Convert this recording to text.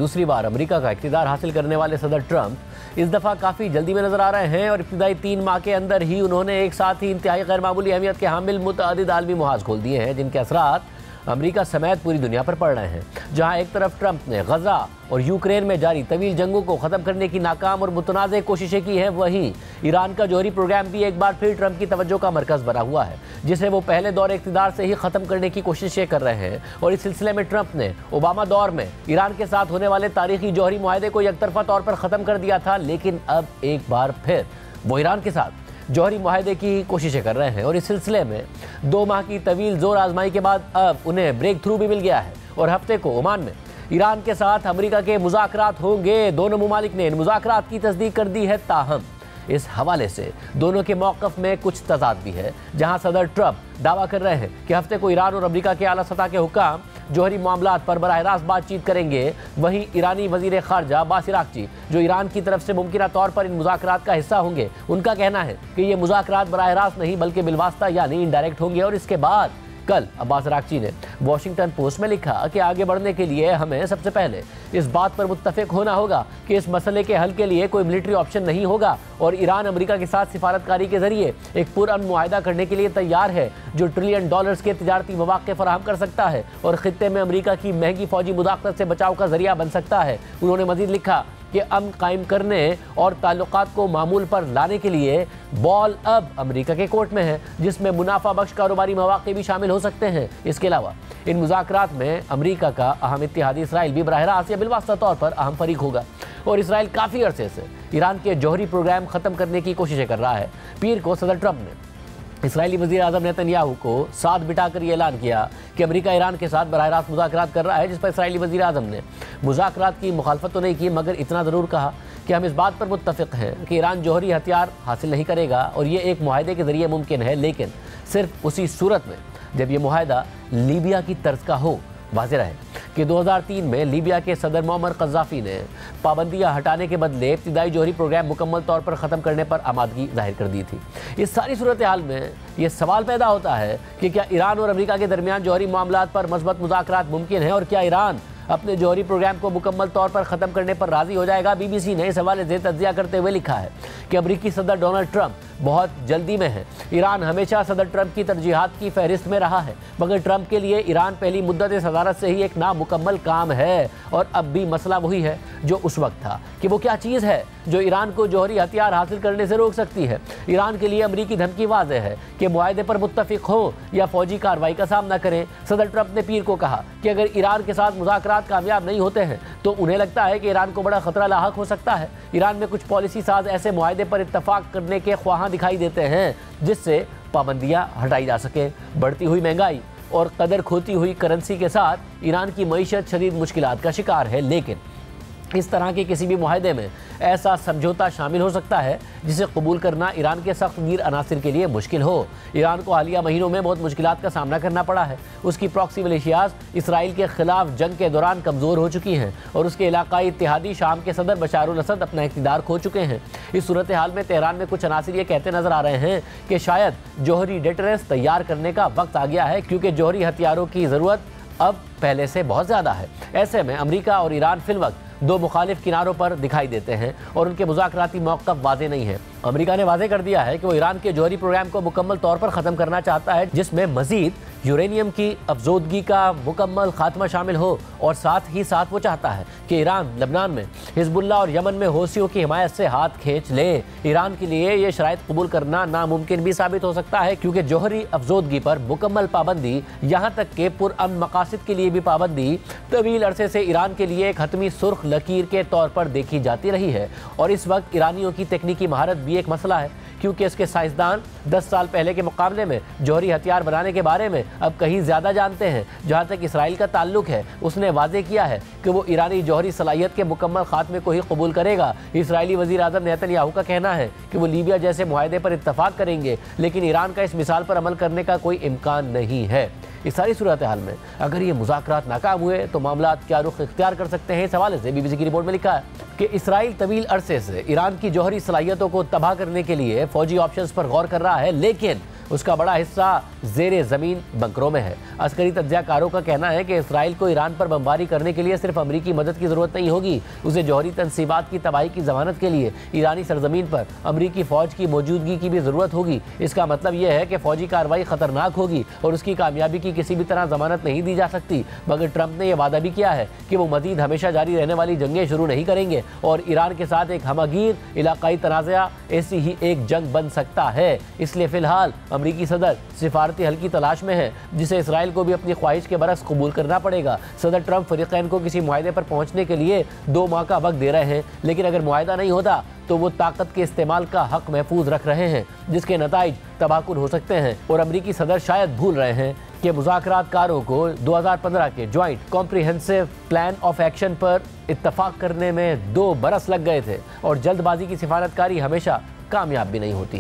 दूसरी बार अमेरिका का इक़्तिदार हासिल करने वाले सदर ट्रंप इस दफ़ा काफ़ी जल्दी में नजर आ रहे हैं और इब्तिदाई 3 माह के अंदर ही उन्होंने एक साथ ही इंतहाई गैर मामूली अहमियत के हामिल मुतअद्दिद आलमी मुहाज़ खोल दिए हैं, जिनके असरात अमेरिका समेत पूरी दुनिया पर पड़ रहे हैं। जहां एक तरफ ट्रंप ने गजा और यूक्रेन में जारी तवील जंगों को ख़त्म करने की नाकाम और मुतनाज़ कोशिशें की हैं, वहीं ईरान का जौहरी प्रोग्राम भी एक बार फिर ट्रंप की तवज्जो का मरकज़ बना हुआ है, जिसे वो पहले दौर इक़्तिदार से ही ख़त्म करने की कोशिशें कर रहे हैं। और इस सिलसिले में ट्रंप ने ओबामा दौर में ईरान के साथ होने वाले तारीखी जौहरी मुआहदे को एकतरफा तौर पर ख़त्म कर दिया था, लेकिन अब एक बार फिर वो ईरान के साथ जौहरी मुआहदे की कोशिशें कर रहे हैं। और इस सिलसिले में 2 माह की तवील जोर आजमाई के बाद अब उन्हें ब्रेक थ्रू भी मिल गया है और हफ्ते को ओमान में ईरान के साथ अमेरिका के मुज़ाकरात होंगे। दोनों मुमालिक ने इन मुज़ाकरात की तस्दीक कर दी है। ताहम इस हवाले से दोनों के मौक़िफ़ में कुछ तज़ाद भी है। जहां सदर ट्रंप दावा कर रहे हैं कि हफ्ते को ईरान और अमेरिका के आला सतह के हुक्काम जौहरी मामलात पर बराह रास्त बातचीत करेंगे, वहीं ईरानी वज़ीर ख़ारजा अब्बास इराक़ची, जो ईरान की तरफ से मुमकिना तौर पर इन मुज़ाकरात का हिस्सा होंगे, उनका कहना है कि ये मुज़ाकरात बराह रास्त नहीं बल्कि बिलवास्ता यानी इनडायरेक्ट होंगे। और इसके बाद कल अब्बास इराक़ची ने वॉशिंगटन पोस्ट में लिखा कि आगे बढ़ने के लिए हमें सबसे पहले इस बात पर मुत्तफ़िक होना होगा कि इस मसले के हल के लिए कोई मिलिट्री ऑप्शन नहीं होगा और ईरान अमेरिका के साथ सिफारतकारी के जरिए एक पुरअमन मुआहदा करने के लिए तैयार है, जो $1 ट्रिलियन के तजारती मौक़े फराहम कर सकता है और ख़ित्ते में अमेरिका की महंगी फ़ौजी मुदाख़लत से बचाव का जरिया बन सकता है। उन्होंने मज़ीद लिखा कि अमन कायम करने और ताल्लुकात को मामूल पर लाने के लिए बॉल अब अमेरिका के कोर्ट में है, जिसमें मुनाफा बख्श कारोबारी मौक़े भी शामिल हो सकते हैं। इसके अलावा इन मुज़ाकरात में अमेरिका का अहम इत्तेहादी इसराइल भी बराह रास्त या बिलवास्ता तौर पर अहम फरीक होगा और इसराइल काफ़ी अरसे से ईरान के जौहरी प्रोग्राम ख़त्म करने की कोशिशें कर रहा है। पीर को सदर ट्रंप ने इसराइली वज़ीर आज़म नेतन्याहू को साथ बिठाकर ये ऐलान किया कि अमेरिका ईरान के साथ बराह रास्त मुज़ाकरात कर रहा है, जिस पर इसराइली वज़ीर आज़म ने मुज़ाकरात की मुखालफत तो नहीं की, मगर इतना ज़रूर कहा कि हम इस बात पर मुत्तफ़िक़ हैं कि ईरान जौहरी हथियार हासिल नहीं करेगा और ये एक मुआहदे के ज़रिए मुमकिन है, लेकिन सिर्फ उसी सूरत में जब यह मुआहदा लीबिया की तर्ज का हो। वाज़ेह रहे कि 2003 में लीबिया के सदर मोअम्मर क़ज़्ज़ाफ़ी ने पाबंदियाँ हटाने के बदले इब्तिदाई जौहरी प्रोग्राम मुकम्मल तौर पर ख़त्म करने पर आमादगी जाहिर कर दी थी। इस सारी सूरत हाल में ये सवाल पैदा होता है कि क्या ईरान और अमेरिका के दरमियान जौहरी मामलात पर मज़बूत मुज़ाकरात मुमकिन है और क्या ईरान अपने जौहरी प्रोग्राम को मुकम्मल तौर पर ख़त्म करने पर राज़ी हो जाएगा। BBC ने इस हवाले से तज्ज़िया करते हुए लिखा है कि अमरीकी सदर डोनाल्ड ट्रंप बहुत जल्दी में है। ईरान हमेशा सदर ट्रंप की तरजीहात की फहरिस्त में रहा है, मगर ट्रंप के लिए ईरान पहली मुद्दत सदारत से ही एक नामुकम्मल काम है और अब भी मसला वही है जो उस वक्त था कि वो क्या चीज़ है जो ईरान को जौहरी हथियार हासिल करने से रोक सकती है। ईरान के लिए अमरीकी धमकी वाज़ेह है कि मुआहदे पर मुत्तफ़िक़ हो या फ़ौजी कार्रवाई का सामना करें। सदर ट्रंप ने पीर को कहा कि अगर ईरान के साथ मुज़ाकरात कामयाब नहीं होते हैं तो उन्हें लगता है कि ईरान को बड़ा ख़तरा लाहक हो सकता है। ईरान में कुछ पॉलिसी साज ऐसे मुआहदे पर इत्तफ़ाक़ करने के ख्वाहां दिखाई देते हैं जिससे पाबंदियाँ हटाई जा सकें। बढ़ती हुई महंगाई और कदर खोती हुई करेंसी के साथ ईरान की मईशत शदीद मुश्किलात का शिकार है, लेकिन इस तरह के किसी भी मुआहदे में ऐसा समझौता शामिल हो सकता है जिसे कबूल करना ईरान के सख्त गिर अनासिर के लिए मुश्किल हो। ईरान को हालिया महीनों में बहुत मुश्किलात का सामना करना पड़ा है। उसकी प्रॉक्सी मिलिशियाज इसराइल के खिलाफ जंग के दौरान कमज़ोर हो चुकी हैं और उसके इलाकाई इत्तेहादी शाम के सदर बशारुल असद अपना इक़्तिदार खो चुके हैं। इस सूरत हाल में तेहरान में कुछ अनासिर ये कहते नजर आ रहे हैं कि शायद जौहरी डेटरेंस तैयार करने का वक्त आ गया है, क्योंकि जौहरी हथियारों की ज़रूरत अब पहले से बहुत ज़्यादा है। ऐसे में अमेरिका और ईरान फिलवक्त दो मुखालिफ किनारों पर दिखाई देते हैं और उनके मुज़ाकराती मौक़िफ़ वाज़ेह नहीं है। अमेरिका ने वाज़ेह कर दिया है कि वो ईरान के जौहरी प्रोग्राम को मुकम्मल तौर पर ख़त्म करना चाहता है, जिसमें मज़ीद यूरेनियम की अफजोदगी का मुकम्मल खात्मा शामिल हो और साथ ही साथ वो चाहता है कि ईरान लबनान में हिजबुल्लाह और यमन में हौसियों की हिमायत से हाथ खींच ले। ईरान के लिए ये शराइत कबूल करना नामुमकिन भी साबित हो सकता है, क्योंकि जौहरी अफजोदगी पर मुकम्मल पाबंदी, यहाँ तक के पुरअमन मकासद के लिए भी पाबंदी तवील अरसे से ईरान के लिए एक हतमी सुर्ख लकीर के तौर पर देखी जाती रही है। और इस वक्त ईरानियों की तकनीकी महारत भी एक मसला है, क्योंकि इसके साइंसदान 10 साल पहले के मुकाबले में जौहरी हथियार बनाने के बारे में अब कहीं ज़्यादा जानते हैं। जहाँ तक इसराइल का ताल्लुक है, उसने वाज़ेह किया है कि वो ईरानी जौहरी सलाहियत के मुकम्मल खात्मे को ही कबूल करेगा। इसराइली वज़ीर आज़म नेतन्याहू का कहना है कि वो लीबिया जैसे मुआहदे पर इत्तफ़ाक़ करेंगे, लेकिन ईरान का इस मिसाल पर अमल करने का कोई इम्कान नहीं है। इस सारी सूरत हाल में अगर ये मुज़ाकरात नाकाम हुए तो मामला क्या रुख इख्तियार कर सकते हैं। इस हवाले से BBC की रिपोर्ट में लिखा है कि इसराइल तवील अरसे से ईरान की जौहरी सलाहियतों को तबाह करने के लिए फ़ौजी ऑप्शंस पर गौर कर रहा है, लेकिन उसका बड़ा हिस्सा ज़ेरे ज़मीन बंकरों में है। अस्करी तज्ज़ियाकारों का कहना है कि इसराइल को ईरान पर बमबारी करने के लिए सिर्फ अमरीकी मदद की ज़रूरत नहीं होगी, उसे जौहरी तनसीबात की तबाही की ज़मानत के लिए ईरानी सरजमीन पर अमरीकी फ़ौज की मौजूदगी की भी ज़रूरत होगी। इसका मतलब यह है कि फ़ौजी कार्रवाई ख़तरनाक होगी और उसकी कामयाबी की किसी भी तरह ज़मानत नहीं दी जा सकती। मगर ट्रंप ने यह वादा भी किया है कि वो मज़ीद हमेशा जारी रहने वाली जंगें शुरू नहीं करेंगे और ईरान के साथ एक हमगीर इलाकाई तनाज़ा ऐसी ही एक जंग बन सकता है। इसलिए फ़िलहाल अमरीकी सदर सिफारती हल की तलाश में है, जिसे इसराइल को भी अपनी ख्वाहिश के बरक्स कबूल करना पड़ेगा। सदर ट्रंप फ़रीक़ैन को किसी मुआहदे पर पहुँचने के लिए 2 माह का वक्त दे रहे हैं, लेकिन अगर मुआहदा नहीं होता तो वो ताकत के इस्तेमाल का हक महफूज रख रहे हैं, जिसके नताइज तबाहकुन हो सकते हैं। और अमरीकी सदर शायद भूल रहे हैं कि मुज़ाकरातकारों को 2015 के joint comprehensive plan of action पर इत्तफाक करने में 2 बरस लग गए थे और जल्दबाजी की सिफारतकारी हमेशा कामयाब भी नहीं होती है।